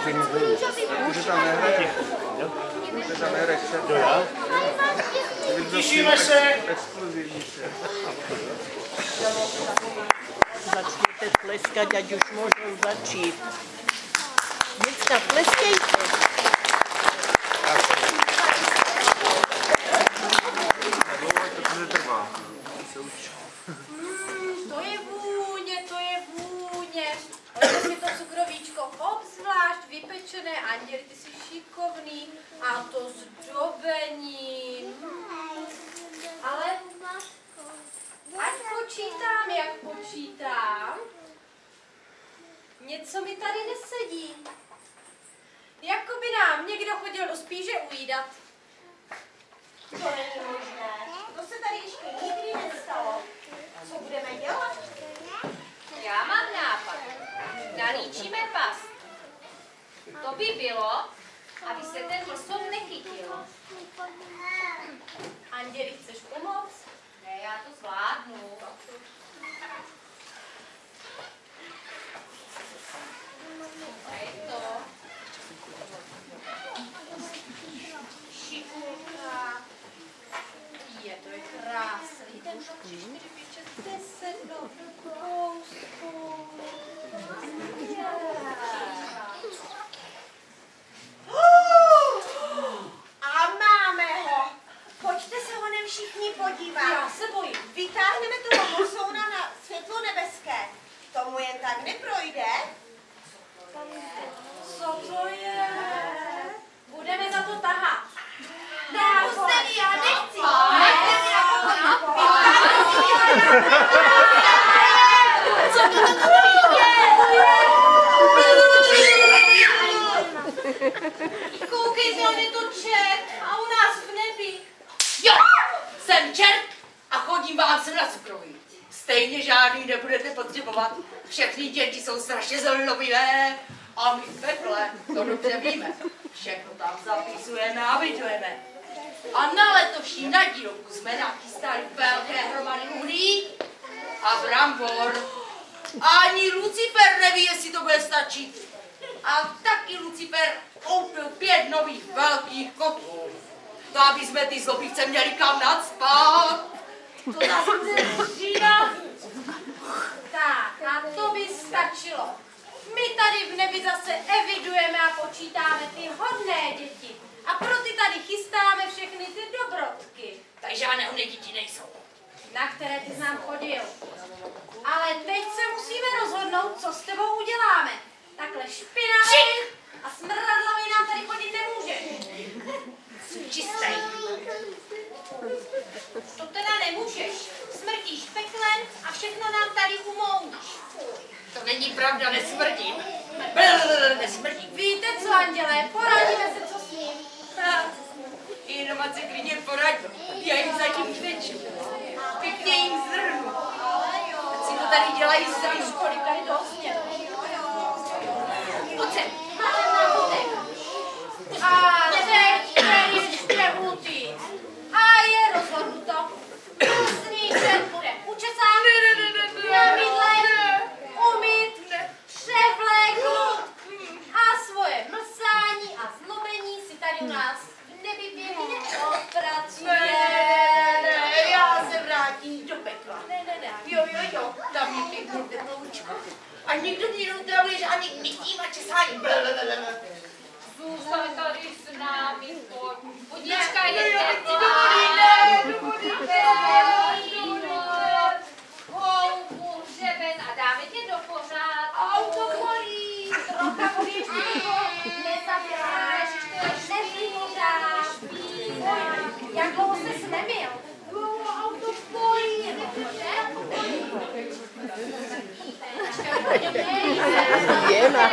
Už tam nehraje. Už tam nehraje. Jo, já? Těšíme se. Exkluzivní se. Začněte tleskat, ať už můžou začít. Děcka, tleskejte. To je vůně. Ono si to cukrovíčko obzvlášť vypečené. Anděli, ty jsi šikovný. A to zdobení. Ale ať počítám, jak počítám. Něco mi tady nesedí. Jako by nám někdo chodil do spíže ujídat. To není možné. To se tady ještě nikdy nestalo. Co budeme dělat? Já mám nápad. Nalíčíme past. To by bylo, aby se ten lsov nechytil. Anděli, chceš pomoct? Ne, já to zvládnu. A je to šikulka. To je krásný. Ten 2, 3, 4, 5, 6, 10, no, kousku. A máme ho. Pojďte se honem všichni podívat. Já se bojím. Vytáhneme toho mosouna na světlo nebeské. Tomu jen tak neprojde. Co to je? Budeme za to tahat. Nepuste mi, já nechci. Co to takový Koukej, on je to čert a u nás v nebi. Jo, jsem čert a chodím vám sem na cukroví. Stejně žádný nebudete potřebovat. Všechny děti jsou strašně zlobivé. A my v pekle to dobře víme. Všechno tam zapisujeme a vydujeme. A na letošní nadílku jsme nachystali velké hromady uhlí a brambor. Ani Lucifer neví, jestli to bude stačit. A taky Lucifer koupil 5 nových velkých kotlů. To, aby jsme ty zlobivce měli kam nacpat. To zase říká. Tak, a to by stačilo. My tady v nebi zase evidujeme a počítáme ty hodné děti. A pro ty tady chystáme všechny ty dobrotky. Tak žádné hodné děti nejsou. Na které ty znám chodil. Ale teď se musíme rozhodnout, co s tebou uděláme. Takhle špinavý a smradlavý nám tady chodit nemůže. Čistý. To teda nemůžeš. Smrdíš peklem a všechno nám tady umoujíš. To není pravda, nesmrdím. Nesmrdím. Víte co, andělé, poradíme se, co s ním. Jenom ať se klidně poradí. Já jim zatím teču. Pěkně jim zrhnu. Ať si to tady dělají sami. Kolik tady dost. Pojď sem. A teď ještě hutý. A je rozhodnuto. Mlsný čert bude učesán, namydlen, umyt, převléknout a svoje mlsání a zlobení si tady u nás v nebi pěkně odpracuje. Ne, já se vrátím do pekla. Ne. Jo, dám mi pěknou teploučku. A nikdo mi neutravuje žádný mytím a česání. zůstaň tady s námi. Vodička je teplá. Houbu, hřeben a dáme tě do pořádku. Auto bolí, trocha bolí, nezabíráš, nevymodáš, jak dlouho ses nemil? Auto bolí, Jena.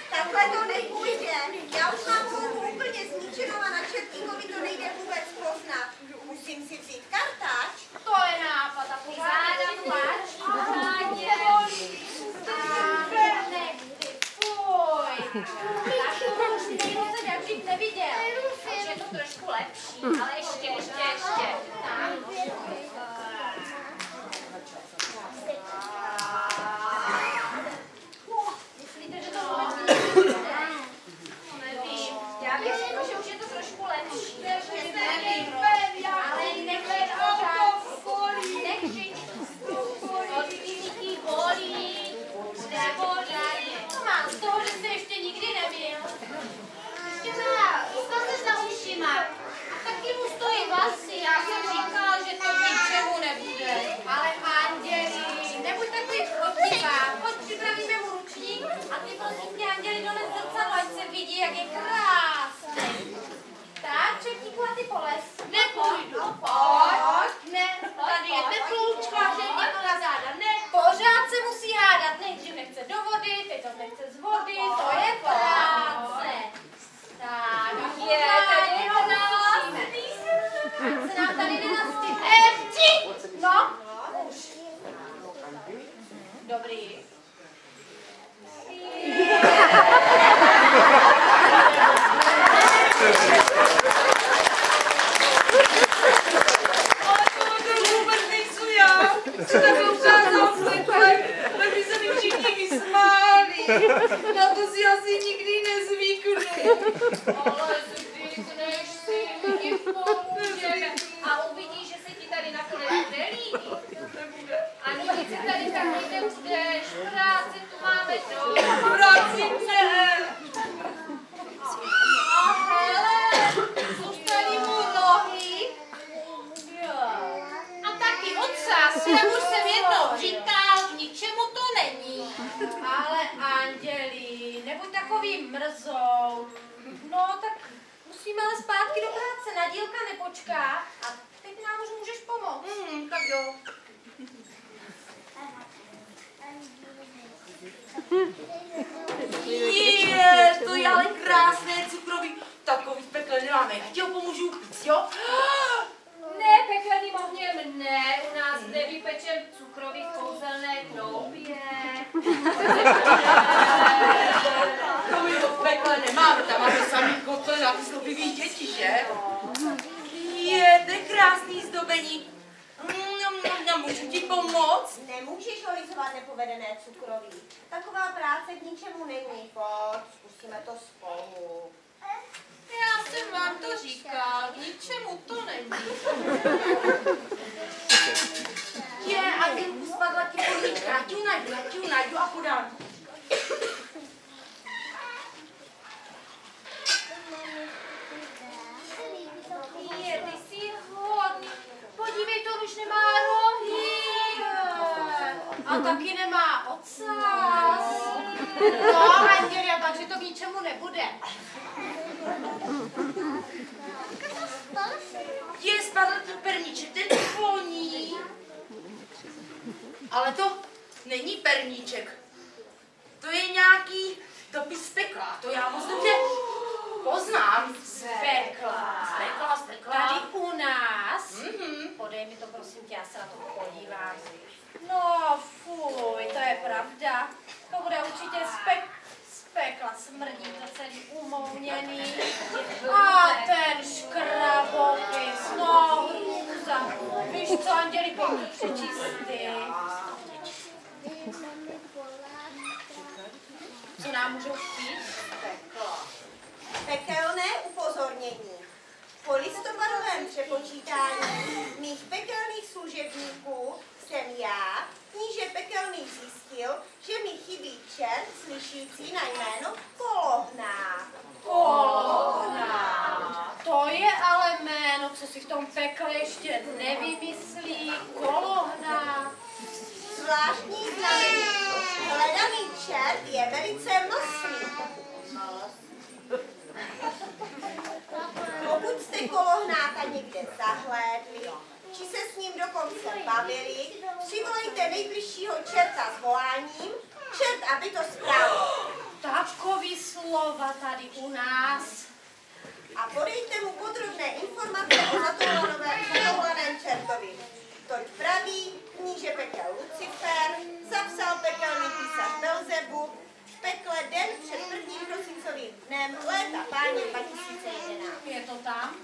Takhle to nepůjde. Já už mám houbu úplně zničenou a na Čertíkovi to nejde vůbec poznat. Musím si vzít kartáč. To je nápad a pořádám pláč. Pořádně bolí. A nechty, fuj. Tak to už nejde, jak bych neviděl. Už je to trošku lepší, ale ještě. Já už jsem jednou říkal, k ničemu to není. Ale anděli, nebuď takový mrzou. No, tak musíme ale zpátky do práce, Nadílka nepočká a teď nám už můžeš pomoct. Tak jo. To je ale krásné cukroví. Takový pekle nemáme, já ti ho pomůžu upít, jo? Ne, pekelným ohněm ne, u nás nevypečem cukroví v kouzelné kroupě. To my ho v pekle nemáme, tam máme samý kotle na vyslobivý děti, že? To je krásný zdobení. Můžu ti pomoct? Nemůžeš holizovat nepovedené cukroví. Taková práce k ničemu není. Pojď, zkusíme to spolu. Já jsem vám to říkal, k ničemu to není. Andělku, spadla ti políčka, já ti ju najdu a podám. Ty jsi hodný. Podívej, to už nemá rohy. A taky nemá ocas. No, anděli, takže to k ničemu nebude. Spadl ten perníček, ten voní. Ale to není perníček. To je nějaký dopis z pekla. To já moc dobře poznám. Z pekla. Tady u nás. Podej mi to, prosím tě, já se na to podívám. No, fuj, to je pravda. To bude určitě z pekla, smrdí to celý umouněný. A ten škrabopis, no, hrůza. Víš co, anděli, pojď přečíst ty. Co nám můžou chtít? Pekla. Pekelné upozornění. Po listopadovém přepočítání mých pekelných služebníků jsem já, kníže Pekelný, zjistil, že mi chybí čert slyšící na jméno Kolohná. Kolohná. To je ale jméno, co si v tom pekle ještě nevymyslí. Kolohná. Zvláštní znamení. Hledaný čert je velice mlsný. Pokud jste Kolohnáka někde zahlédli, či se s ním dokonce bavili, přivolejte nejbližšího čerta s voláním, čert, aby to spravil. Takový slova tady u nás. A podejte mu podrobné informace o zatoulaném čertovi. Toť praví kníže Pekel Lucifer, zapsal pekelný písař Belzebub, v pekle den před 1. prosincovým dnem léta páně 2011. Je to tam?